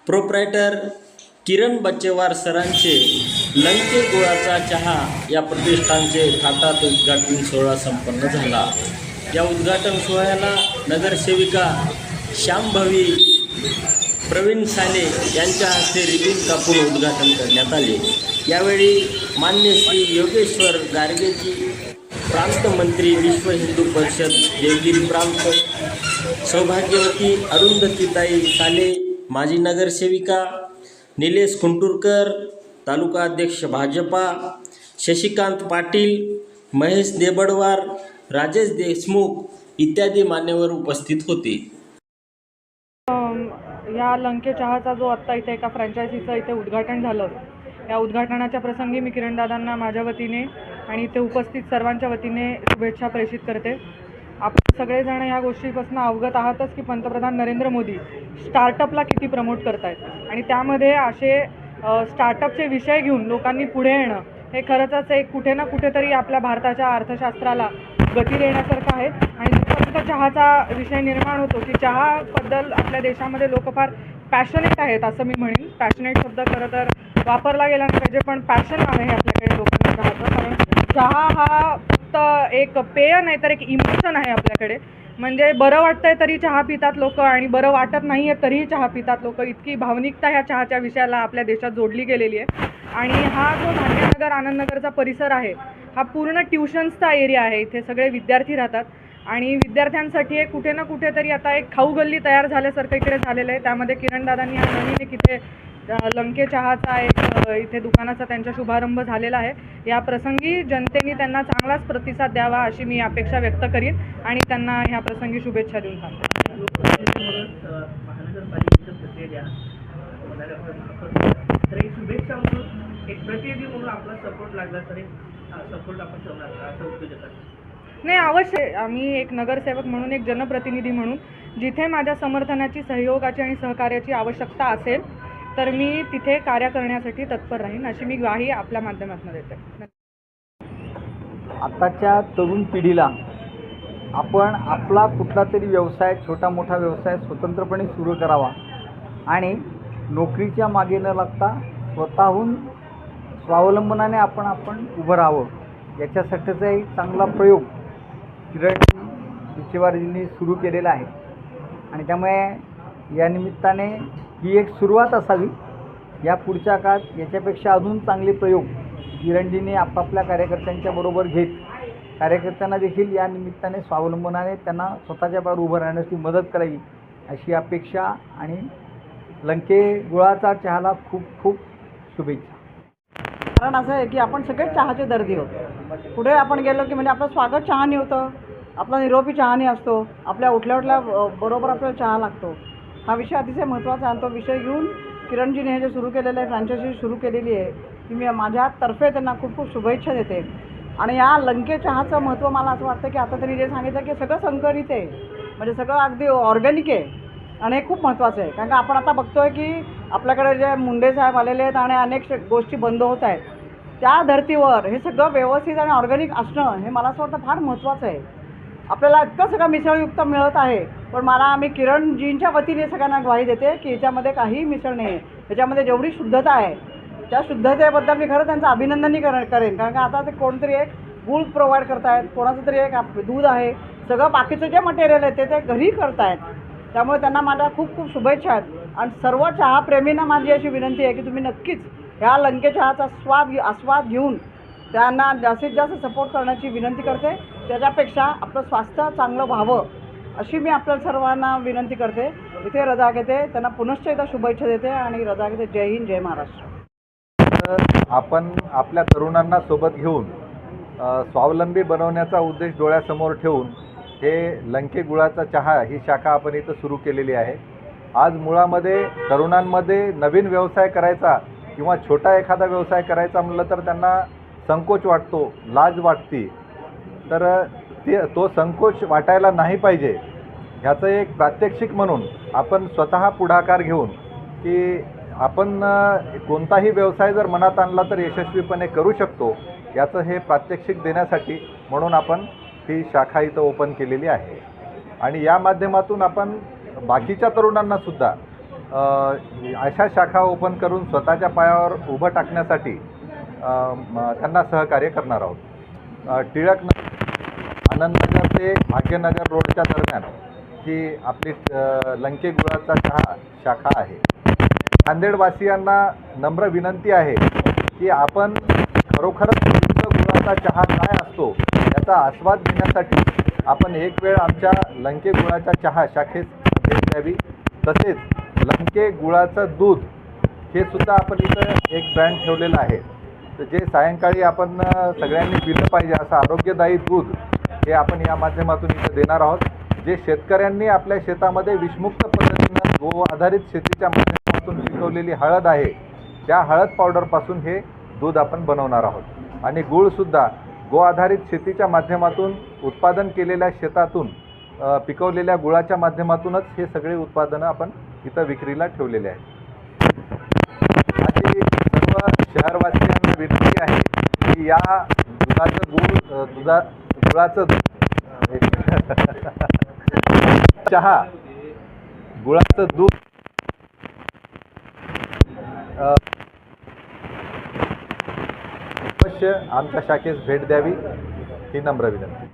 Proprietor किरण बच्चेवार सरांचे लंके गुळाचा चहा या प्रतिष्ठानचे थाटात उद्घाटन सोहळा संपन्न झाला। या उद्घाटन सोहळ्याला नगरसेविका श्यामभवी प्रवीण साले यांच्या हस्ते रिबीन कापून उद्घाटन करण्यात आले। यावेळी मान्य श्री योगेश्वर गारगेजी, प्रांत मंत्री, विश्व हिंदू परिषद देवगिरी प्रांत, सौभाग्यवती अरुंधतीताई साले, माजी नगरसेविका निलेश कुंटुरकर, तालुका अध्यक्ष भाजपा शशिकांत पाटील, महेश देबडवार, राजेश देशमुख इत्यादी मान्यवर उपस्थित होते। या लंके चहाचा जो आत्ता इथे एका फ्रँचायझीचं इथे उद्घाटन झालं, या उद्घाटनाच्या प्रसंगी मी किरणदादांना माझ्या वतीने आणि इथे उपस्थित सर्वांच्या वतीने शुभेच्छा प्रेषित करते। आपण सगळेजण ह्या गोष्टीपासून अवगत आहातच की पंतप्रधान नरेंद्र मोदी स्टार्टअपला किती प्रमोट करत आहेत आणि त्यामध्ये असे स्टार्टअपचे विषय घेऊन लोकांनी पुढे येणं हे खरंच एक कुठे ना कुठेतरी आपल्या भारताच्या अर्थशास्त्राला गती देण्यासारखं आहे। आणि जिथपर्यंत चहाचा विषय निर्माण होतो की चहाबद्दल आपल्या देशामध्ये लोक फार पॅशनेट आहेत असं मी म्हणेन। पॅशनेट शब्द खरं तर वापरला गेला नाही पाहिजे, पण पॅशन आहे आपल्याकडे लोकांना चहाचं, कारण चहा हा फक्त एक पेय नाही तर एक इमोशन आहे आपल्याकडे। म्हणजे बरं वाटतंय तरी चहा पितात लोक आणि बरं वाटत नाही आहे तरीही चहा पितात लोक, इतकी भावनिकता ह्या चहाच्या विषयाला आपल्या देशात जोडली गेलेली आहे। आणि हा जो भाग्यनगर आनंदनगरचा परिसर आहे हा पूर्ण ट्युशन्सचा एरिया आहे, इथे सगळे विद्यार्थी राहतात आणि विद्यार्थ्यांसाठी एक कुठे ना कुठेतरी आता एक खाऊ गल्ली तयार झाल्यासारखं इकडे झालेलं आहे। त्यामध्ये किरणदादांनी हा नवीन एक इथे लंके चहाचा एक इथे दुकानाचा त्यांचा शुभारंभ झालेला आहे। या प्रसंगी जनतेने त्यांना चांगलाच प्रतिसाद द्यावा अशी मी अपेक्षा व्यक्त करीन आणि त्यांना ह्या प्रसंगी शुभेच्छा देऊन सांगते। शुभेच्छा म्हणून एक प्रतिनिधी म्हणून आपला सपोर्ट लागला तरी सपोर्ट आपण ठेवणार असं उद्योजक नाही, अवश्य आम्ही एक नगरसेवक म्हणून, एक जनप्रतिनिधी म्हणून जिथे माझ्या समर्थनाची, सहयोगाची आणि सहकार्याची आवश्यकता असेल तर मी तिथे कार्य करण्यासाठी तत्पर राहीन अशी मी ग्वाही आपल्या माध्यमातून देते। आताच्या तरुण पिढीला आपण आपला कुठला तरी व्यवसाय, छोटा मोठा व्यवसाय स्वतंत्रपणे सुरू करावा आणि नोकरीच्या मागे न लागता स्वतःहून स्वावलंबनाने आपण उभं राहावं, याच्यासाठीचा एक चांगला प्रयोग किरण बच्चेवारजींनी सुरू केलेला आहे। आणि त्यामुळे या निमित्ताने ही एक सुरुवात असावी, या पुढच्या काळात याच्यापेक्षा अजून चांगले प्रयोग किरणजींनी आपापल्या कार्यकर्त्यांच्या बरोबर घेत कार्यकर्त्यांना देखील या निमित्ताने स्वावलंबनाने त्यांना स्वतःच्या पायावर उभं राहण्याची मदत करावी अशी अपेक्षा आणि लंके गुळाचा चहाला खूप खूप शुभेच्छा। कारण असं आहे की आपण सगळेच चहाचे दर्दी होतो, पुढे आपण गेलो की म्हणजे आपलं स्वागत चहाने होतं, आपला निरोपी चहाने असतो, आपल्या उठल्या बरोबर आपल्याला चहा लागतो। हा विषय अतिशय महत्त्वाचा आहे। तो विषय घेऊन किरणजीने हे जे सुरू केलेलं आहे, फ्रँचायझी सुरू केलेली आहे, ती मी माझ्यातर्फे त्यांना खूप खूप शुभेच्छा देते। आणि या लंके चहाचं महत्त्व मला असं वाटतं की आता त्यांनी जे सांगितलं की सगळं संकरित आहे, म्हणजे सगळं अगदी ऑर्गॅनिक आहे आणि हे खूप महत्त्वाचं आहे। कारण का आपण आता बघतो आहे की आपल्याकडे जे मुंडे साहेब आलेले आहेत आणि अनेक गोष्टी बंद होत आहेत, त्या धर्तीवर हे सगळं व्यवस्थित आणि ऑर्गॅनिक असणं हे मला असं वाटतं फार महत्त्वाचं आहे। आपल्याला इतकं सगळं मिसळयुक्त मिळत आहे, पण मी किरणजींच्या वतीने सगळ्यांना ग्वाही देते की याच्यामध्ये काहीही मिसळ नाही आहे, याच्यामध्ये जेवढी शुद्धता आहे त्या शुद्धतेबद्दल मी खरं त्यांचं अभिनंदनही करेन। कारण का आता ते कोणतरी एक गूळ प्रोव्हाइड करतायत, कोणाचं तरी एक दूध आहे, सगळं बाकीचं जे मटेरियल आहे ते घरी करतायत, त्यामुळे त्यांना माझ्या खूप खूप शुभेच्छा आहेत। आणि सर्व चहाप्रेमींना माझी अशी विनंती आहे की तुम्ही नक्कीच ह्या लंके चहाचा आस्वाद घेऊन त्यांना जास्तीत जास्त सपोर्ट करण्याची विनंती करते। त्याच्यापेक्षा आपलं स्वास्थ्य चांगलं व्हावं अशी मी आपल्या सर्वांना विनंती करते। इथे रजा घेते, त्यांना पुनश्च एकदा शुभेच्छा देते आणि रजा घेते। जय हिंद, जय महाराष्ट्र। आपण आपल्या तरुणांना सोबत घेऊन स्वावलंबी बनवण्याचा उद्देश डोळ्यासमोर ठेवून हे लंके गुळाचा चहा ही शाखा आपण इथं सुरू केलेली आहे। आज मुळामध्ये तरुणांमध्ये नवीन व्यवसाय करायचा किंवा छोटा एखादा व्यवसाय करायचा म्हटलं तर त्यांना संकोच वाटतो, लाज वाटते, तर तो संकोच वाटायला नाही पाहिजे ह्याचं एक प्रात्यक्षिक म्हणून आपण स्वतः पुढाकार घेऊन की आपण कोणताही व्यवसाय जर मनात आणला तर यशस्वीपणे करू शकतो याचं हे प्रात्यक्षिक देण्यासाठी म्हणून आपण ही शाखा इथं ओपन केलेली आहे। आणि या माध्यमातून आपण बाकीच्या तरुणांना सुद्धा अशा शाखा ओपन करून स्वतःच्या पायावर उभं टाकण्यासाठी त्यांना सहकार्य करणार आहोत. आनंदनगर ते भाग्यनगर रोडच्या दरम्यान ही आपली लंके गुळाचा चहा शाखा आहे. नांदेडवासियांना नम्र विनंती आहे की आपण खरोखरच शुद्ध गुळाचा चहा काय असतो याचा आस्वाद घेण्यासाठी आपण एक वेळ आमच्या लंके गुळाच्या चहा शाखेत भेट द्यावी. तसेच लंके गुळाचं दूध हे सुद्धा आपण इथं एक ब्रँड ठेवलेलं आहे. तर जे सायंकाळी आपण सगळ्यांनी पिलं पाहिजे असं आरोग्यदायी दूध हे आपण या माध्यमातून इथं देणार आहोत. जे शेतकऱ्यांनी आपल्या शेतामध्ये विषमुक्त पद्धतीनं गो आधारित शेतीच्या माध्यमातून पिकवलेली हळद आहे त्या हळद पावडरपासून हे दूध आपण बनवणार आहोत. आणि गूळसुद्धा गो आधारित शेतीच्या माध्यमातून उत्पादन केलेल्या शेतातून पिकवलेल्या गुळाच्या माध्यमातूनच हे सगळे उत्पादनं आपण इथं विक्रीला ठेवलेले आहेत. माझी सर्व शहरवासियांना विनंती आहे की या गुळाचं चहा गुळाचं दूध अवश्य आमच्या शाखेस भेट द्यावी ही नम्र विनंती.